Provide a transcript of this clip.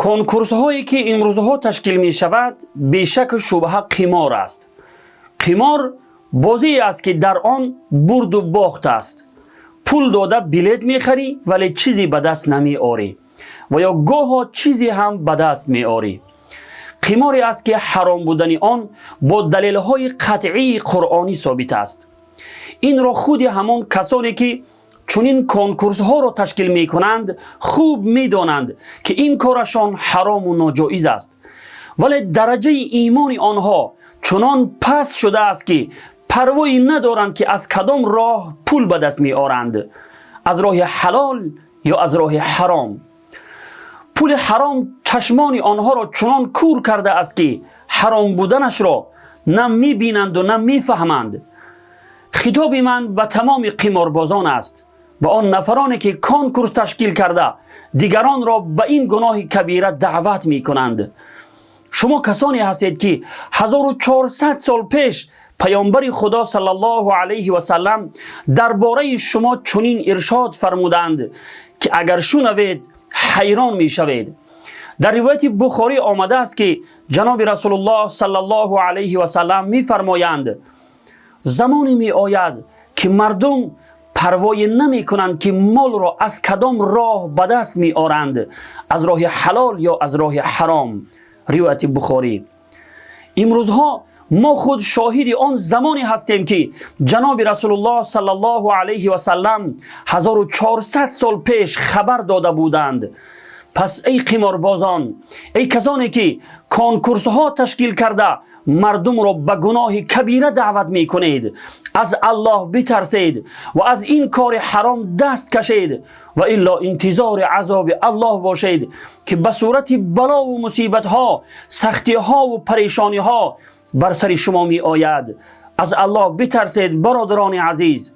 کنکورس هایی که امروزها تشکیل می شود بیشک شبهه قمار است. قمار بازی است که در آن برد و باخت است. پول داده بلیت می خری ولی چیزی به دست نمی آری و یا گاه چیزی هم به دست می آری. قماری است که حرام بودن آن با دلیل های قطعی قرآنی ثابت است. این را خود همان کسانی که چنین کنکورس ها را تشکیل می کنند خوب می دانند که این کارشان حرام و ناجایز است، ولی درجه ایمان آنها چنان پست شده است که پروایی ندارند که از کدام راه پول به دست می آرند، از راه حلال یا از راه حرام. پول حرام چشمان آنها را چنان کور کرده است که حرام بودنش را نه می بینند و نه می فهمند. خطاب من به تمام قماربازان است، به آن نفرانی که کنکورس تشکیل کرده دیگران را به این گناه کبیره دعوت می کنند. شما کسانی هستید که 1400 سال پیش پیامبر خدا صلی الله علیه و سلم درباره شما چنین ارشاد فرمودند که اگر شنوید حیران می شوید. در روایت بخاری آمده است که جناب رسول الله صلی الله علیه و سلم می فرمایند زمانی می آید که مردم پروایی نمی کنند که مال را از کدام راه به دست می آرند، از راه حلال یا از راه حرام. روایت بخاری. امروزها ما خود شاهد آن زمانی هستیم که جناب رسول الله صلی الله علیه و سلم 1400 سال پیش خبر داده بودند. پس ای قماربازان، ای کسانی که کنکورس ها تشکیل کرده مردم را به گناه کبیره دعوت می کنید، از الله بترسید و از این کار حرام دست کشید و الا انتظار عذاب الله باشید که به صورت بلا و مصیبت ها، سختی ها و پریشانی ها بر سر شما می آید. از الله بترسید برادران عزیز.